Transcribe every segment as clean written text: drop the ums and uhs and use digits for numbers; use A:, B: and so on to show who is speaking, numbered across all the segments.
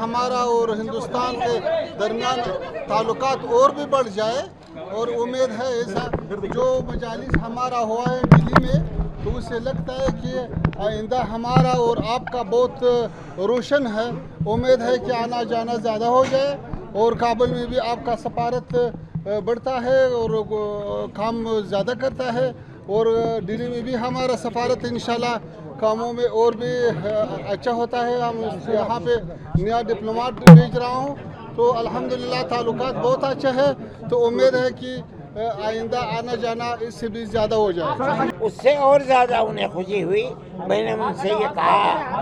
A: ہمارا اور ہندوستان کے درمیان تعلقات اور بھی بڑھ جائے، اور امید ہے ایسا جو مجالس ہمارا ہوا ہے دلی میں، تو اس سے لگتا ہے کہ آئندہ ہمارا اور آپ کا بہت روشن ہے۔ امید ہے کہ آنا جانا زیادہ ہو جائے، اور کابل میں بھی آپ کا سفارت بڑھتا ہے اور کام زیادہ کرتا ہے، اور دلی میں بھی ہمارا سفارت انشاءاللہ کاموں میں اور بھی اچھا ہوتا ہے۔ ہم یہاں پہ نیا ڈپلوماٹ بھیج رہا ہوں، تو الحمدللہ تعلقات بہت اچھا ہے، تو امید ہے کہ آئندہ آنا جانا اس سے بھی زیادہ ہو جائے۔
B: اس سے اور زیادہ انہیں خوشی ہوئی۔ میں نے ان سے یہ کہا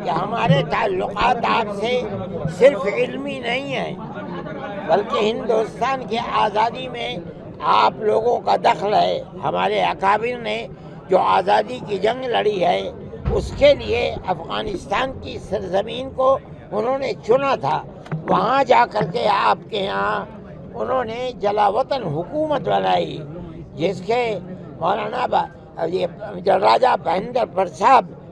B: کہ ہمارے تعلقات آپ سے صرف علمی نہیں ہیں، بلکہ ہندوستان کی آزادی میں آپ لوگوں کا دخل ہے۔ ہمارے اکابر نے جو آزادی کی جنگ لڑی ہے، اس کے لیے افغانستان کی سرزمین کو انہوں نے چنا تھا۔ وہاں جا کر کے آپ کے یہاں انہوں نے جلا وطن حکومت بنائی، جس کے مولانا راجہ مہندر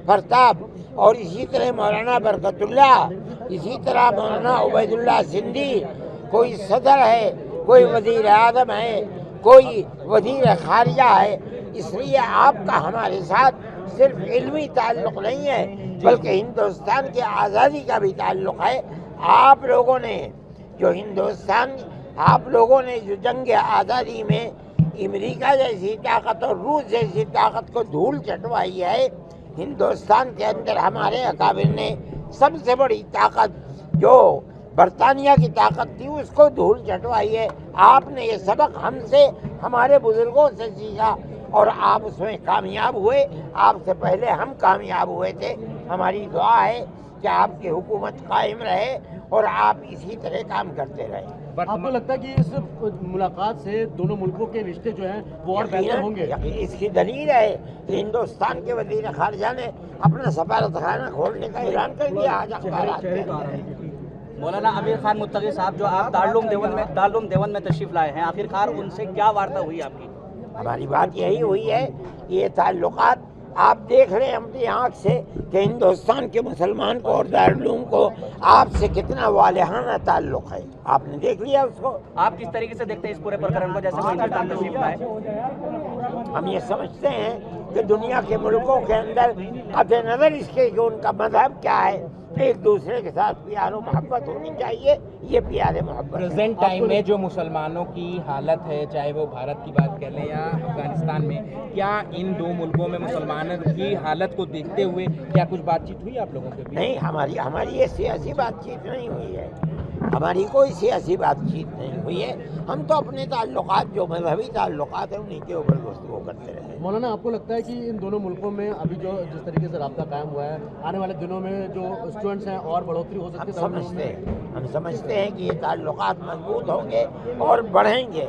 B: پرتاپ اور اسی طرح مولانا برکت اللہ، اسی طرح مولانا عبید اللہ سندھی، کوئی صدر ہے، کوئی وزیر اعظم ہے، کوئی وزیر خارجہ ہے۔ اس لیے آپ کا ہمارے ساتھ صرف علمی تعلق نہیں ہے، بلکہ ہندوستان کی آزادی کا بھی تعلق ہے۔ آپ لوگوں نے جو جنگ آزادی میں امریکہ جیسی طاقت اور روس جیسی طاقت کو دھول چٹوائی ہے، ہندوستان کے اندر ہمارے اکابر نے سب سے بڑی طاقت جو برطانیہ کی طاقت تھی اس کو دھول چٹوائی ہے۔ آپ نے یہ سبق ہم سے، ہمارے بزرگوں سے سیکھا، اور آپ اس میں کامیاب ہوئے۔ آپ سے پہلے ہم کامیاب ہوئے تھے۔ ہماری دعا ہے کہ آپ کی حکومت قائم رہے اور آپ اسی طرح کام کرتے رہیں۔
C: آپ کو لگتا ہے کہ اس ملاقات سے دونوں ملکوں کے رشتے جو ہیں وہ اور بہتر ہوں گے؟
B: اس کی دلیل ہے کہ ہندوستان کے وزیر خارجہ نے اپنا سفارت خانہ کھولنے کا اعلان کر دیا آج اخبارات میں۔
D: مولانا امیر خان متقی صاحب جو آپ دارالعلوم دیوبند میں تشریف لائے ہیں، آخرکار ان سے کیا وارتا ہوئی آپ کی؟
B: ہماری بات یہی ہوئی ہے کہ یہ تعلقات آپ دیکھ رہے ہیں اپنی آنکھ سے کہ ہندوستان کے مسلمان کو اور دارالعلوم کو آپ سے کتنا والہانہ تعلق ہے، آپ نے دیکھ لیا اس کو۔
D: آپ کس طریقے سے دیکھتے ہیں اس پورے پرکرن کو، جیسے وہ ہندوستان تشریف لائے؟
B: ہم یہ سمجھتے ہیں کہ دنیا کے ملکوں کے اندر قطع نظر اس کے کہ ان کا مذہب کیا ہے، ایک دوسرے کے ساتھ پیار و محبت ہونی چاہیے۔ یہ پیار محبت
E: پریزنٹ ٹائم میں جو مسلمانوں کی حالت ہے، چاہے وہ بھارت کی بات کر لیں یا افغانستان میں، کیا ان دو ملکوں میں مسلمانوں کی حالت کو دیکھتے ہوئے کیا کچھ بات چیت ہوئی آپ لوگوں کے بیچ؟
B: نہیں، ہماری یہ سیاسی بات چیت نہیں ہوئی ہے، ہماری کوئی سیاسی بات چیت نہیں ہوئی ہے۔ ہم تو اپنے تعلقات جو مذہبی تعلقات ہیں انہیں کے اوپر گفتگو کرتے رہے۔
C: مولانا آپ کو لگتا ہے کہ ان دونوں ملکوں میں ابھی جو جس طریقے سے رابطہ قائم ہوا ہے، آنے والے دنوں میں جو اسٹوڈنٹس ہیں اور بڑھوتری ہو سکتی ہے؟
B: ہم سمجھتے ہیں کہ یہ تعلقات مضبوط ہوں گے اور بڑھیں گے۔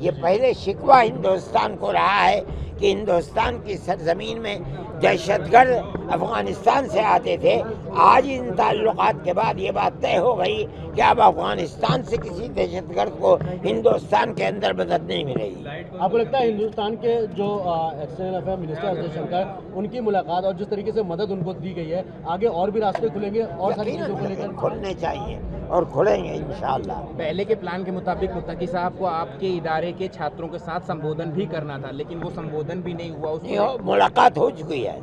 B: یہ پہلے شکوہ ہندوستان کو رہا ہے کہ ہندوستان کی سرزمین میں دہشت گرد افغانستان سے آتے تھے۔ آج ان تعلقات کے بعد یہ بات طے ہو گئی کہ اب افغانستان سے کسی دہشت گرد کو ہندوستان کے اندر مدد نہیں ملے گی۔
C: آپ کو لگتا ہے ہندوستان کے جو ایکسٹرنل افیئر منسٹر جے شنکر، ان کی ملاقات اور جس طریقے سے مدد ان کو دی گئی ہے، آگے اور بھی راستے کھلیں گے اور ساری چیزوں کو لے کر
B: کھلنے چاہیے اور کھلیں گے انشاءاللہ۔
E: پہلے کے پلان کے مطابق متقی صاحب کو آپ کے ادارے کے چھاتروں کے ساتھ سمبودھن بھی کرنا تھا، لیکن وہ سمبودھن بھی نہیں ہوا۔
B: ملاقات ہو چکی ہے،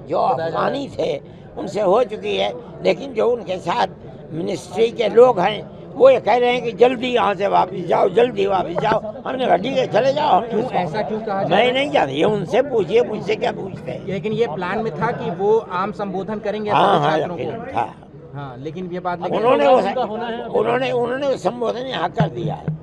B: جو افغانی تھے ان سے ہو چکی ہے، لیکن جو ان کے ساتھ منسٹری کے لوگ ہیں وہ یہ کہہ رہے ہیں کہ جلدی یہاں سے واپس جاؤ، جلدی واپس جاؤ۔ ہم نے گاڑی کے چلے جاؤ۔
E: ایسا کیوں کہا؟
B: میں نہیں جانتا، یہ ان سے پوچھیے، مجھ سے کیا پوچھتے ہیں۔
E: لیکن یہ پلان میں تھا کہ وہ عام سمبودھن کریں گے چھاتروں کو۔
B: ہاں،
E: ہاں، لیکن یہ بات
B: انہوں نے سمبودھن یہاں کر دیا ہے۔